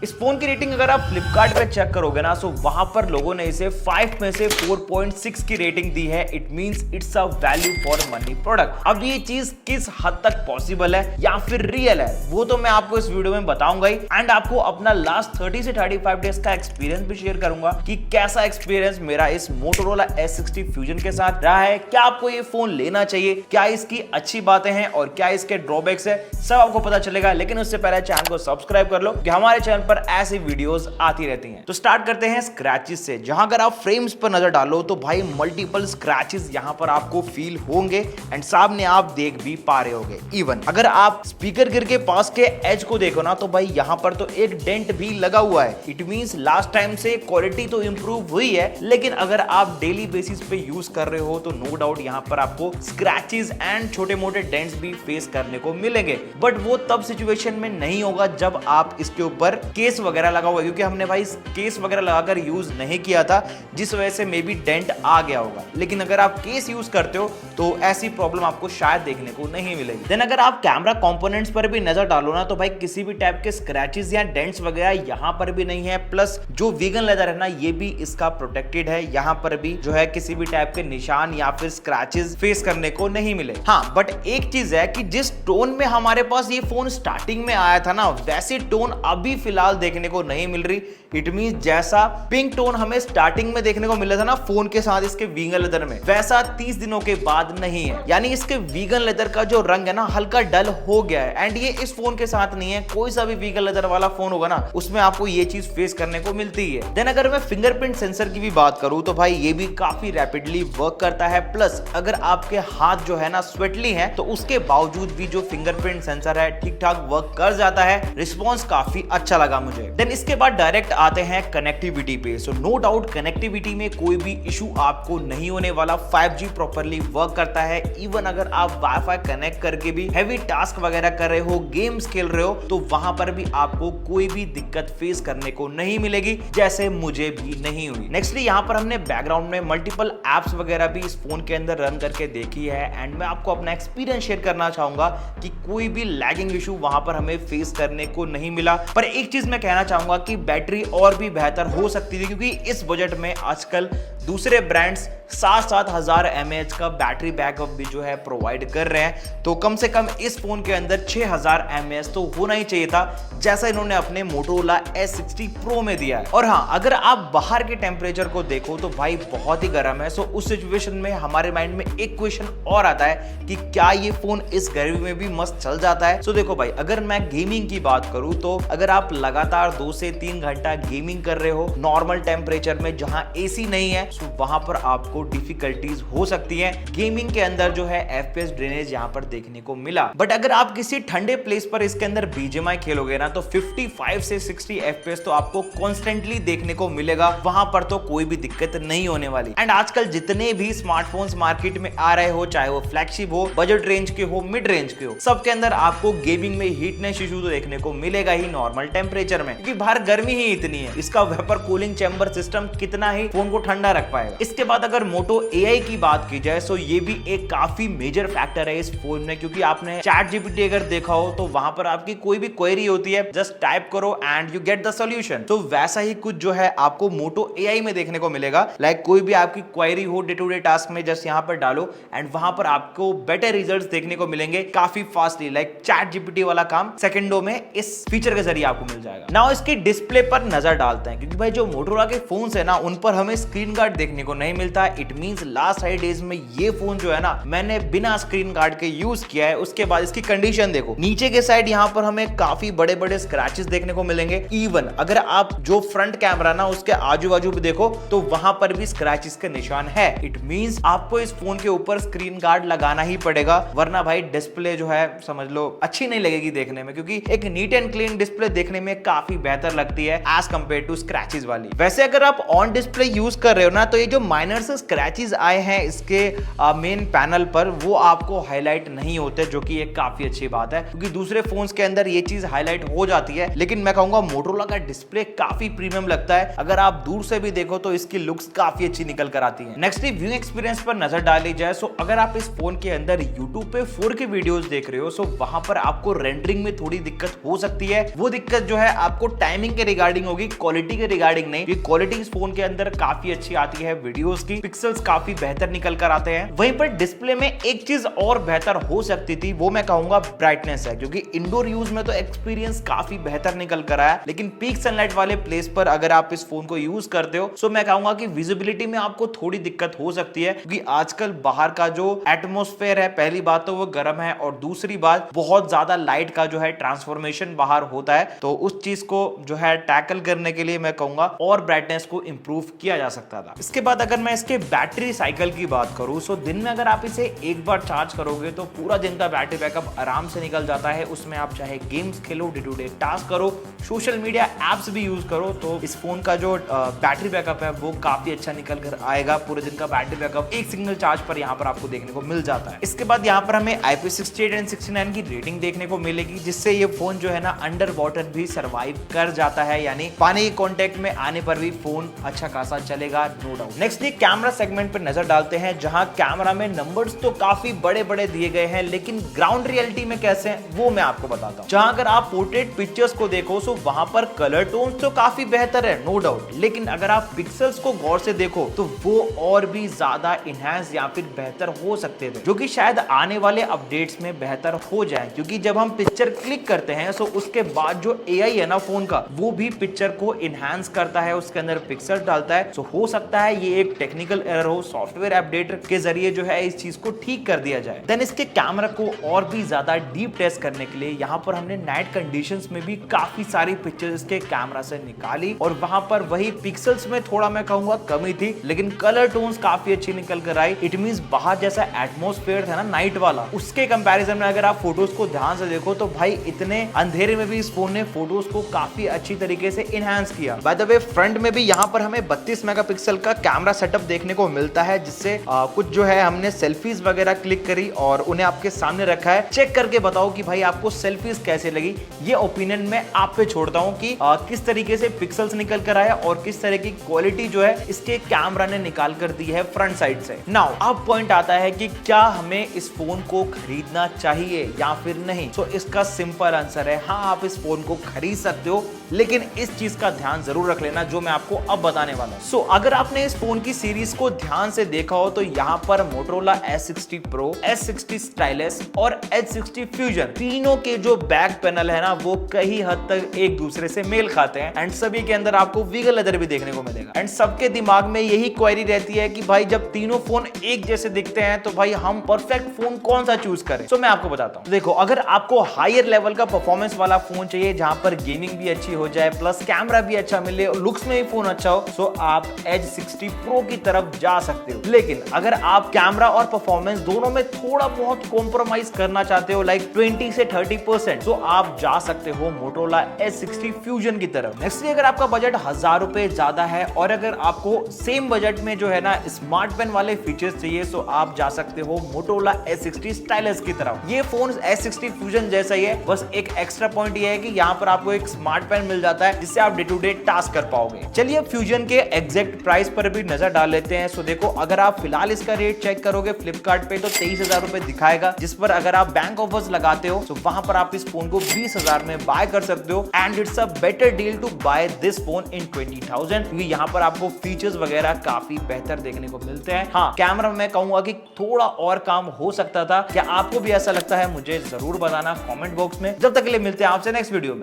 इस फोन की रेटिंग अगर आप फ्लिपकार्ट पे चेक करोगे ना, सो वहां पर लोगों ने इसे 5 में से 4.6 की रेटिंग दी है। It means it's a value for money product. अब ये चीज किस हद तक पॉसिबल है या फिर रियल है, वो तो मैं आपको इस वीडियो में बताऊंगा ही। एंड आपको अपना लास्ट 30 से 35 डेज का एक्सपीरियंस भी शेयर करूंगा कि कैसा एक्सपीरियंस मेरा इस Motorola S60 Fusion के साथ रहा है, क्या आपको ये फोन लेना चाहिए, क्या इसकी अच्छी बातें हैं और क्या इसके ड्रॉबैक्स है, सब आपको पता चलेगा। लेकिन उससे पहले चैनल को सब्सक्राइब कर लो कि हमारे चैनल पर ऐसी वीडियोस आती रहती हैं। तो स्टार्ट करते हैं स्क्रैचेस से। जहां अगर आप फ्रेम्स पर नजर डालो तो भाई मल्टीपल स्क्रैचेस यहां पर आपको फील होंगे एंड सामने आप देख भी पा रहे होंगे। इवन अगर आप स्पीकर गिर के पास के एज को देखो ना, तो भाई यहां पर तो एक डेंट भी लगा हुआ है। इट मींस लास्ट टाइम से क्वालिटी तो इंप्रूव हुई है, लेकिन अगर आप डेली बेसिस पे यूज कर रहे हो तो नो डाउट यहां पर आपको स्क्रैचेस एंड छोटे मोटे डेंट्स भी फेस करने को मिलेंगे। बट वो तब सिचुएशन में नहीं होगा जब आप इसके ऊपर केस वगैरह लगा हुआ है, क्योंकि हमने भाई केस वगैरह लगाकर यूज नहीं किया था, जिस वजह से मे बी डेंट आ गया होगा। लेकिन अगर आप केस यूज करते हो तो ऐसी प्रॉब्लम आपको शायद देखने को नहीं मिलेगी। देन अगर आप कैमरा कंपोनेंट्स पर भी नजर डालो ना, तो भाई किसी भी टाइप के स्क्रैचेस या डेंट्स वगैरह यहां पर भी नहीं है। प्लस जो वीगन लेदर है ना, ये भी इसका प्रोटेक्टेड है। यहां पर भी जो है किसी भी टाइप के निशान या फिर स्क्रैचेस फेस करने को नहीं मिले। हाँ, बट एक चीज है कि जिस टोन में हमारे पास ये फोन स्टार्टिंग में आया था ना, वैसी टोन अभी फिलहाल देखने को नहीं मिल रही। इट मींस जैसा पिंक टोन हमें स्टार्टिंग में देखने को मिला था ना फोन के साथ इसके वीगन लेदर में, वैसा 30 दिनों के बाद नहीं है। यानी इसके वीगन लेदर का जो रंग है ना, हल्का डल हो गया है। एंड ये इस फोन के साथ नहीं है। कोई सा भी वीगन लेदर वाला फोन होगा ना, उसमें आपको ये चीज फेस करने को मिलती है। देन अगर मैं फिंगरप्रिंट सेंसर की भी बात करूं तो भाई ये भी काफी रैपिडली वर्क करता है। प्लस अगर आपके हाथ जो है ना स्वेटली है, तो उसके बावजूद भी जो फिंगरप्रिंट सेंसर है ठीक ठाक वर्क कर जाता है। रिस्पॉन्स काफी अच्छा लगा मुझे। देन इसके बाद डायरेक्ट आते हैं कनेक्टिविटी पे। सो नो डाउट कनेक्टिविटी में कोई भी इशू आपको नहीं होने वाला। 5G प्रॉपर्ली वर्क करता है। इवन अगर आप वाईफाई कनेक्ट करके भी हैवी टास्क वगैरह कर रहे हो, गेम्स खेल रहे हो, तो वहां पर भी आपको कोई भी दिक्कत फेस करने को नहीं मिलेगी, जैसे मुझे भी नहीं हुई। नेक्स्टली यहाँ पर हमने बैकग्राउंड में मल्टीपल एप्स वगैरह भी इस फोन के अंदर रन करके देखी है। एंड मैं आपको अपना एक्सपीरियंस शेयर करना चाहूंगा कि कोई भी लैगिंग इशू वहां पर हमें फेस करने को नहीं मिला। पर एक चीज मैं कहना चाहूंगा कि बैटरी और भी बेहतर हो सकती थी, क्योंकि इस बजट में आजकल दूसरे ब्रांड्स 7-7 हजार mAh का बैटरी बैकअप भी जो है प्रोवाइड कर रहे हैं। तो कम से कम इस फोन के अंदर 6000 mAh तो होना ही चाहिए था, जैसा इन्होंने अपने Motorola S60 Pro में दिया है। और हाँ, अगर आप बाहर के टेम्परेचर को देखो तो भाई बहुत ही गर्म है। सो उस सिचुएशन में हमारे माइंड में एक क्वेश्चन और आता है कि क्या ये फोन इस गर्मी में भी मस्त चल जाता है। सो देखो भाई, अगर मैं गेमिंग की बात करूं तो अगर आप लगातार 2 से 3 घंटा गेमिंग कर रहे हो नॉर्मल टेम्परेचर में जहां एसी नहीं है, तो वहां पर आपको डिफिकल्टीज हो सकती है। गेमिंग के अंदर जो है FPS ड्रेनेज यहां पर देखने को मिला। बट अगर आप किसी ठंडे प्लेस पर इसके अंदर BGMI खेलोगे ना, तो 55 से 60 FPS तो आपको कॉन्स्टेंटली देखने को मिलेगा। वहां पर तो कोई भी दिक्कत नहीं होने वाली। एंड आजकल जितने भी स्मार्टफोन्स मार्केट में आ रहे हो, चाहे वो फ्लैगशिप हो, बजट रेंज के हो, मिड रेंज के हो, सबके अंदर आपको गेमिंग में हीटनेस इशू तो देखने को मिलेगा ही नॉर्मल टेम्परेचर में, क्योंकि बाहर गर्मी ही इतनी है। इसका वेपर कूलिंग चैम्बर सिस्टम कितना ही फोन को ठंडा रख पाएगा। इसके बाद अगर Moto AI की बात की जाए, तो ये भी एक काफी मेजर फैक्टर है इस फोन में, क्योंकि आपने ChatGPT अगर देखा हो तो वहां पर आपकी कोई भी क्वेरी होती है, जस्ट टाइप करो and you get the solution. तो वैसा ही कुछ जो है आपको Moto AI में देखने को मिलेगा। लाइक कोई भी आपकी क्वेरी हो डे टू डे टास्क में, जस्ट यहाँ पर डालो एंड वहां पर आपको बेटर रिजल्ट्स देखने को मिलेंगे काफी फास्टली। लाइक ChatGPT वाला काम सेकंडों में इस फीचर के जरिए आपको मिल जाएगा। नाउ इसकी डिस्प्ले पर नजर डालते हैं, क्योंकि भाई जो Motorola के फोन्स है ना, उन पर हमें स्क्रीन गार्ड देखने को नहीं मिलता। इट मींस लास्ट 5 डेज में ये फोन जो है ना, मैंने बिना स्क्रीन गार्ड के यूज किया है। उसके बाद इसकी कंडीशन देखो, नीचे के साइड यहाँ पर हमें काफी बड़े बड़े स्क्रैचेस देखने को मिलेंगे। इवन अगर आप जो फ्रंट कैमरा ना उसके आजू बाजू भी देखो तो वहां पर भी स्क्रैचेस के निशान है। इट मींस आपको इस फोन के ऊपर स्क्रीन गार्ड लगाना ही पड़ेगा, वरना भाई डिस्प्ले जो है समझ लो अच्छी नहीं लगेगी देखने में, क्योंकि एक नीट एंड क्लीन डिस्प्ले देखने में काफी बेहतर लगती है एज कंपेयर टू स्क्रैचेस वाली। वैसे अगर आप ऑन डिस्प्ले यूज कर रहे हो ना, तो ये जो माइनर से स्क्रैचेस आए हैं इसके मेन पैनल पर, वो आपको हाईलाइट नहीं होते, जो कि एक काफी अच्छी बात है, क्योंकि दूसरे फोन्स के अंदर ये चीज हाईलाइट हो जाती है। लेकिन मैं कहूंगा Motorola का डिस्प्ले काफी प्रीमियम लगता है। अगर आप दूर से भी देखो तो इसकी लुक्स काफी अच्छी निकल कर आती है। नेक्स्ट व्यू एक्सपीरियंस पर नजर डाली जाए, सो अगर आप इस फोन के अंदर YouTube पे 4K वीडियोस देख रहे हो, सो वहां पर आपको रेंडरिंग में थोड़ी दिक्कत हो सकती है। वो दिक्कत जो है आपको टाइमिंग के रिगार्डिंग होगी, क्वालिटी के रिगार्डिंग नहीं। ये क्वालिटी इस फोन के अंदर काफी अच्छी आती है, वीडियोस की पिक्सल्स काफी बेहतर निकल कर आते हैं। वहीं पर डिस्प्ले में एक चीज और बेहतर हो सकती थी, वो मैं कहूंगा ब्राइटनेस है, क्योंकि इंडोर यूज में तो एक्सपीरियंस काफी बेहतर निकल कर आया, लेकिन पीक सनलाइट वाले प्लेस पर अगर आप इस फोन को यूज करते हो तो मैं कहूंगा कि विजिबिलिटी में आपको थोड़ी दिक्कत हो सकती है, क्योंकि आजकल बाहर का जो एटमॉस्फेयर है, पहली बात तो वो गर्म है और दूसरी बात बहुत ज्यादा लाइट का जो है ट्रांसफॉर्मेशन बाहर होता है। तो उस चीज को जो है टैकल करने के लिए मैं कहूंगा और ब्राइटनेस को इंप्रूव किया जा सकता था। इसके बाद अगर मैं इसके बैटरी साइकिल की बात करूं तो दिन में अगर आप इसे एक बार चार्ज करोगे तो पूरा दिन का बैटरी बैकअप आराम से निकल जाता है। उसमें आप चाहे games Khelo, day to day task करो, सोशल मीडिया एप्स भी यूज करो, तो इस फोन का जो बैटरी बैकअप है वो काफी अच्छा निकल कर आएगा। पूरे दिन का बैटरी बैकअप एक सिंगल चार्ज पर यहाँ पर आपको देखने को मिल जाता है। इसके बाद यहाँ पर हमें IP68 एंड 69 की रेटिंग देखने को मिलेगी, जिससे ये फोन जो है ना अंडर वाटर भी सरवाइव कर जाता है, यानी पानी के कांटेक्ट में आने पर भी फोन अच्छा खासा चलेगा, नो डाउट। नेक्स्ट ये कैमरा सेगमेंट पर नजर डालते हैं, जहां कैमरा में नंबर्स तो काफी बड़े बड़े दिए गए हैं, लेकिन ग्राउंड रियलिटी में कैसे हैं वो मैं आपको बताता हूं। जहां अगर आप पोर्ट्रेट पिक्चर्स को देखो तो वहां पर कलर टोन्स तो काफी बेहतर है, नो डाउट, लेकिन अगर आप पिक्सल्स को गौर से देखो तो वो और भी ज्यादा इनहैंस या फिर बेहतर हो सकते थे, जो कि शायद आने वाले अपडेट्स में बेहतर हो जाए, क्योंकि जब हम पिक्चर क्लिक करते हैं तो उसके बाद जो AI है ना फोन का, वो भी पिक्चर को इनहैंस करता है, उसके अंदर पिक्सल डालता है। तो हो सकता है ये एक टेक्निकल एरर हो, सॉफ्टवेयर अपडेट के जरिए जो है इस चीज को ठीक कर दिया जाए। देन इसके कैमरा को और भी ज्यादा डीप टेस्ट करने के लिए यहाँ पर हमने नाइट कंडीशंस में भी काफी सारी पिक्चर्स इसके कैमरा से निकाली, और वहां पर वही पिक्सल्स में थोड़ा मैं कहूंगा कमी थी, लेकिन कलर टोन्स काफी अच्छी निकल कर आई। इट मींस बाहर जैसा एटमॉस्फेयर था ना नाइट वाला, उसके कंपैरिजन में अगर आप फोटोज को ध्यान से देखो तो भाई इतने अंधेरे में भी इस फोन ने फोटोज को काफी अच्छी तरीके से इनहैंस किया। बाय द वे फ्रंट में भी यहाँ पर हमें 32 मेगापिक्सल का कैमरा सेटअप देखने को मिलता है, जिससे कुछ जो है हमने सेल्फीज वगैरह क्लिक करी और उन्हें आपके सामने रखा है। चेक करके बताओ कि भाई आपको सेल्फीज कैसे लगी, ये ओपिनियन मैं आप पे छोड़ता हूँ कि किस तरीके से पिक्सल्स निकल कर आया और किस तरह की क्वालिटी जो है इसके कैमरा ने निकाल कर दी है फ्रंट साइड से। नाउ अब पॉइंट आता है कि क्या हमें इस फोन को खरीदना चाहिए या फिर नहीं। तो इसका सिंपल आंसर है हाँ, आप इस फोन को खरीद सकते हो, लेकिन इस चीज का ध्यान जरूर रख लेना जो मैं आपको अब बताने वाला हूं। सो अगर आपने इस फोन की सीरीज को ध्यान से देखा हो तो यहाँ पर Motorola S60 Pro, S60 Stylus और H60 Fusion तीनों के जो बैक पैनल है ना वो कई हद तक एक दूसरे से मेल खाते हैं, एंड सभी के अंदर आपको वीगल लेदर भी देखने को मिलेगा। एंड सबके दिमाग में यही क्वेरी रहती है कि भाई जब तीनों फोन एक जैसे दिखते हैं तो भाई हम परफेक्ट फोन कौन सा चूज करें। तो मैं आपको बताता हूँ, देखो अगर आपको हायर लेवल का परफॉर्मेंस वाला फोन चाहिए जहां पर गेमिंग भी अच्छी हो जाए प्लस कैमरा भी अच्छा मिले और लुक्स में भी फोन अच्छा हो, तो आप H60 Pro की तरफ जा सकते हो। लेकिन अगर आप कैमरा और परफॉर्मेंस दोनों में थोड़ा बहुत कॉम्प्रोमाइज करना चाहते हो, लाइक 20 से 30%, तो आप जा सकते हो Motorola S60 Fusion की तरफ। नेक्स्ट अगर आपका बजट 1000 रुपए ज्यादा है और अगर आपको सेम बजट में जो है ना स्मार्ट पेन वाले फीचर्स चाहिए, तो आप जा सकते हो Motorola S60 Stylus की तरफ। ये फोन S60 Fusion जैसा ही है, बस एक एक्स्ट्रा पॉइंट ये है कि यहाँ पर आपको एक स्मार्ट पेन मिल जाता है जिससे आप डे टू डे टास्क कर पाओगे। चलिए फ्यूजन के एग्जैक्ट प्राइस पर भी नजर डाल लेते हैं। सो देखो अगर आप फिलहाल इसका रेट चेक करोगे फ्लिपकार्ट पे तो 23,000 रुपए दिखाएगा, जिस पर अगर आप बैंक ऑफर्स लगाते हो तो वहां पर आप इस फोन को 20,000 में बाय कर सकते हो, and it's a better deal to buy this phone in 20,000, क्योंकि यहाँ पर आपको फीचर्स वगैरह काफी बेहतर देखने को मिलते हैं। हाँ, कैमरा में कहूंगा कि थोड़ा और काम हो सकता था। क्या आपको भी ऐसा लगता है? मुझे जरूर बताना कमेंट बॉक्स में। जब तक के लिए मिलते हैं आपसे नेक्स्ट वीडियो में।